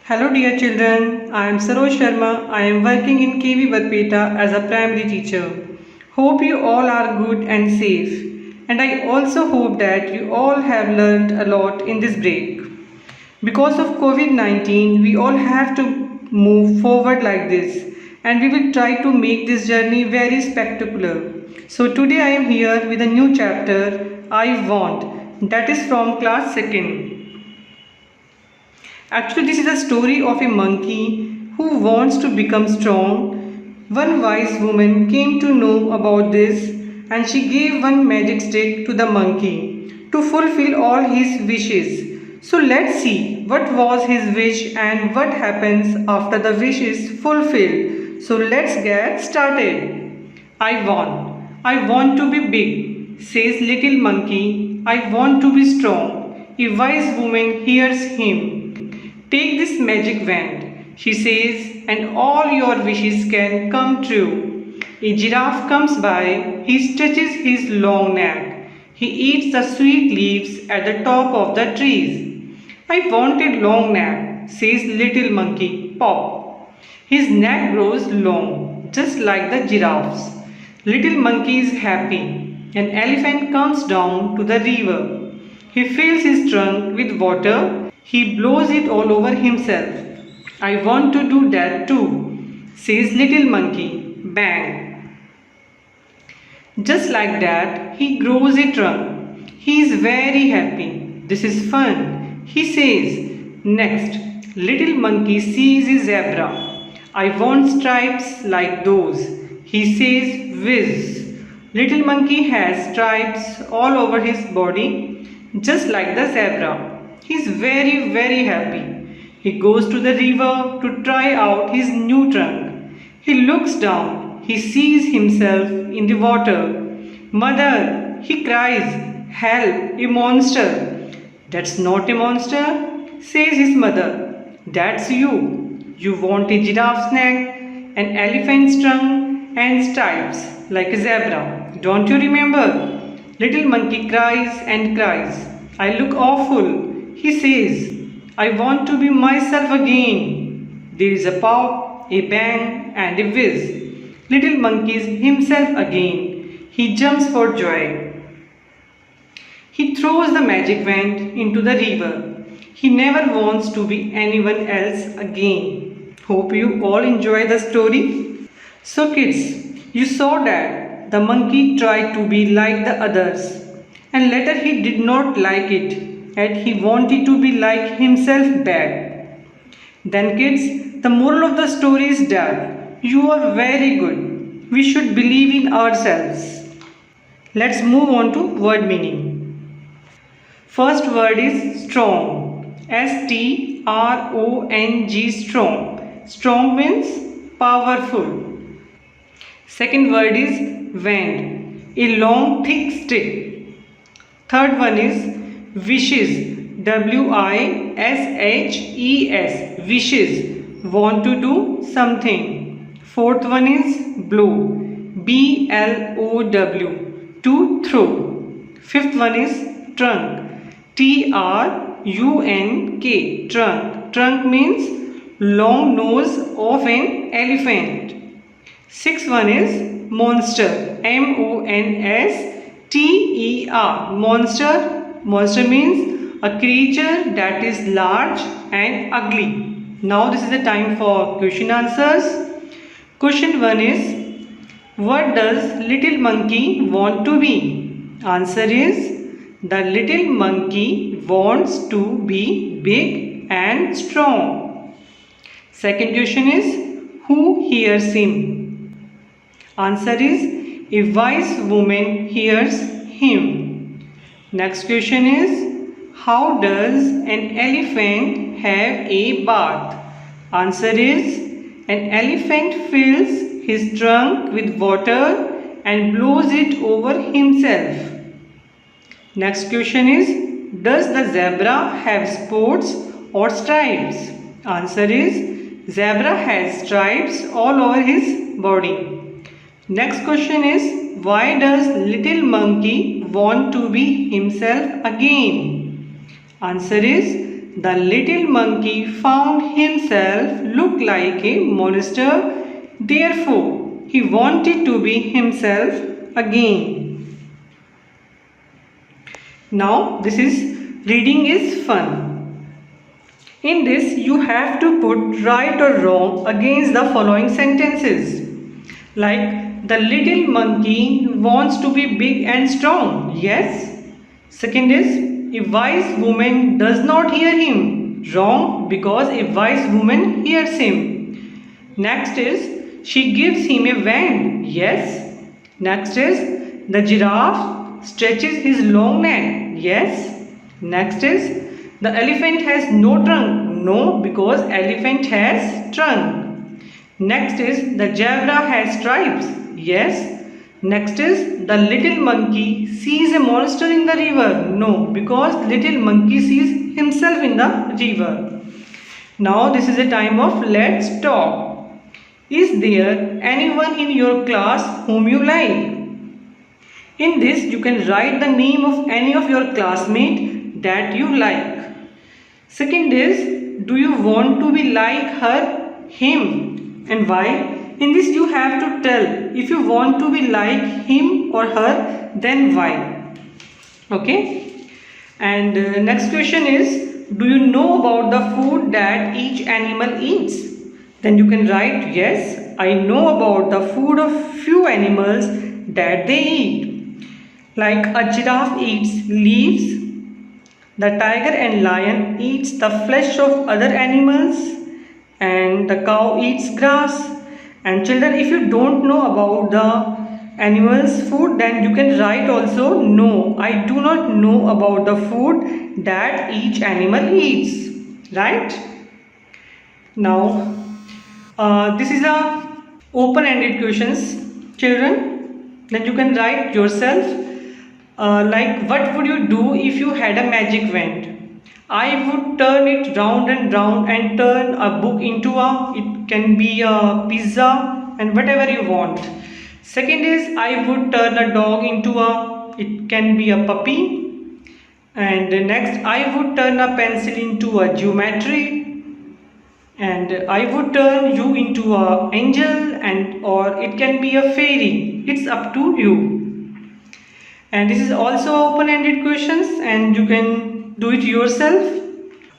Hello dear children, I am Saroj Sharma. I am working in KV Barpeta as a primary teacher. Hope you all are good and safe. And I also hope that you all have learned a lot in this break. Because of COVID-19, we all have to move forward like this and we will try to make this journey very spectacular. So today I am here with a new chapter, I Want, that is from class 2nd. Actually, this is a story of a monkey who wants to become strong. One wise woman came to know about this and she gave one magic stick to the monkey to fulfill all his wishes. So let's see what was his wish and what happens after the wish is fulfilled. So let's get started. I want to be big, says little monkey. I want to be strong. A wise woman hears him. Take this magic wand, she says, and all your wishes can come true. A giraffe comes by, he stretches his long neck. He eats the sweet leaves at the top of the trees. I want a long neck, says little monkey, pop. His neck grows long, just like the giraffe's. Little monkey is happy. An elephant comes down to the river. He fills his trunk with water. He blows it all over himself. I want to do that too, says little monkey. Bang! Just like that, he grows a trunk. He is very happy. This is fun, he says. Next, little monkey sees a zebra. I want stripes like those, he says. Whiz! Little monkey has stripes all over his body, just like the zebra. He is very happy. He goes to the river to try out his new trunk. He looks down. He sees himself in the water. Mother, he cries, help, a monster. That's not a monster, says his mother. That's you. You want a giraffe's neck, an elephant's trunk, and stripes like a zebra. Don't you remember? Little monkey cries and cries. I look awful. He says, I want to be myself again. There is a pop, a bang, and a whiz. Little monkey is himself again. He jumps for joy. He throws the magic wand into the river. He never wants to be anyone else again. Hope you all enjoy the story. So kids, you saw that the monkey tried to be like the others and later he did not like it. And he wanted to be like himself back. Then kids, the moral of the story is that you are very good. We should believe in ourselves. Let's move on to word meaning. First word is strong. strong, strong. Strong means powerful. Second word is wand, a long thick stick. Third one is wishes, wishes, wishes, want to do something. Fourth one is blow, blow, to throw. Fifth one is trunk, trunk, trunk. Trunk means long nose of an elephant. Sixth one is monster, monster, monster. Monster means a creature that is large and ugly. Now this is the time for question answers. Question 1 is, what does little monkey want to be? Answer is, the little monkey wants to be big and strong. Second question is, who hears him? Answer is, a wise woman hears him. Next question is, how does an elephant have a bath? Answer is, an elephant fills his trunk with water and blows it over himself. Next question is, does the zebra have spots or stripes? Answer is, zebra has stripes all over his body. Next question is, why does little monkey want to be himself again? Answer is, the little monkey found himself look like a monster. Therefore, he wanted to be himself again. Now, this is reading is fun. In this, you have to put right or wrong against the following sentences. Like, the little monkey wants to be big and strong. Yes. Second is, a wise woman does not hear him. Wrong, because a wise woman hears him. Next is, she gives him a wand. Yes. Next is, the giraffe stretches his long neck. Yes. Next is, the elephant has no trunk. No, because elephant has trunk. Next is, the zebra has stripes. Yes. Next is, the little monkey sees a monster in the river. No, because little monkey sees himself in the river. Now this is a time of let's talk. Is there anyone in your class whom you like? In this, you can write the name of any of your classmates that you like. Second is, do you want to be like her, him, and why? In this, you have to tell if you want to be like him or her, then why. Okay? And next question is, do you know about the food that each animal eats? Then you can write, yes, I know about the food of few animals that they eat. Like a giraffe eats leaves. The tiger and lion eats the flesh of other animals, and the cow eats grass. And children, if you don't know about the animals food, then you can write also, no, I do not know about the food that each animal eats. Right? Now, this is a open-ended questions, children. Then you can write yourself. Like, what would you do if you had a magic wand? I would turn it round and round and turn a book into it can be a pizza and whatever you want. Second is, I would turn a dog into it can be a puppy. And next, I would turn a pencil into a geometry. And I would turn you into an angel or it can be a fairy. It's up to you. And this is also open-ended questions and you can do it yourself.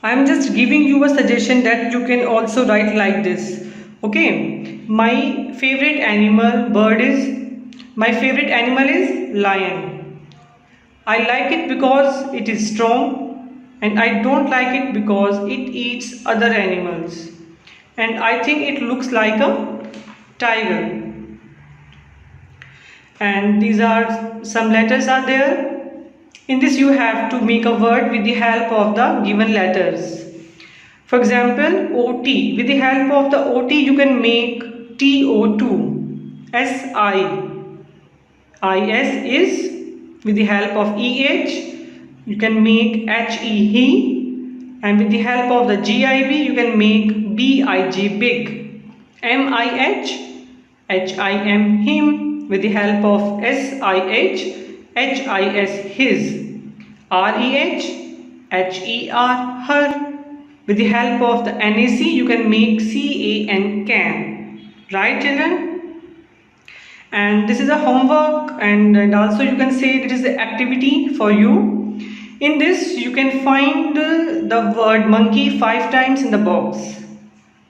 I am just giving you a suggestion that you can also write like this. Okay, my favorite animal is lion. I like it because it is strong, and I don't like it because it eats other animals. And I think it looks like a tiger. And these are some letters are there. In this you have to make a word with the help of the given letters. For example, OT. With the help of the OT you can make TO2. SI. IS is with the help of EH you can make HE he. And with the help of the GIB you can make BIG big. MIH HIM him. With the help of SIH, HIS his, REH, HER her. With the help of the NAC you can make CAN can. Right children? And this is a homework and also you can say it is an activity for you. In this you can find the word monkey 5 times in the box.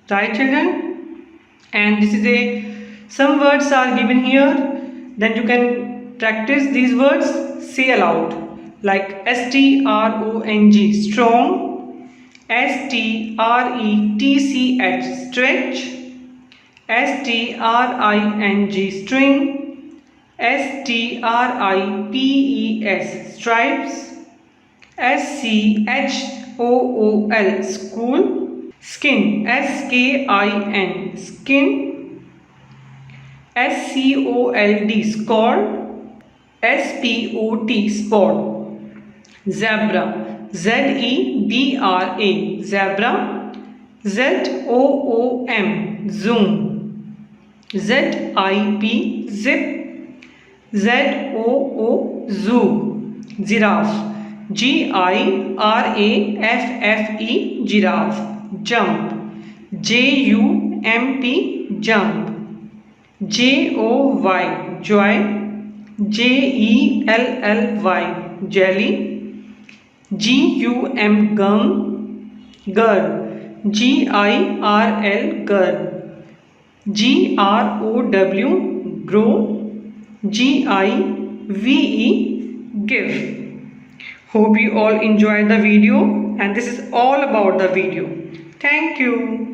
Right children? And this is some words are given here, then you can practice these words, say aloud, like STRONG, strong, STRETCH, stretch, STRING, string, STRIPES, stripes, SCHOOL, school, skin, SKIN, skin, SCOLD, scored, SPOT, spot, zebra, ZEBRA, zebra, ZOOM, zoom, ZIP, zip, ZOO, zoo, giraffe, Giraffe, giraffe. Jump, Jump, jump. Joy, joy. Jelly, jelly. Gum, girl. Girl, girl. Grow, grow. Give, give. Hope you all enjoyed the video, and this is all about the video. Thank you.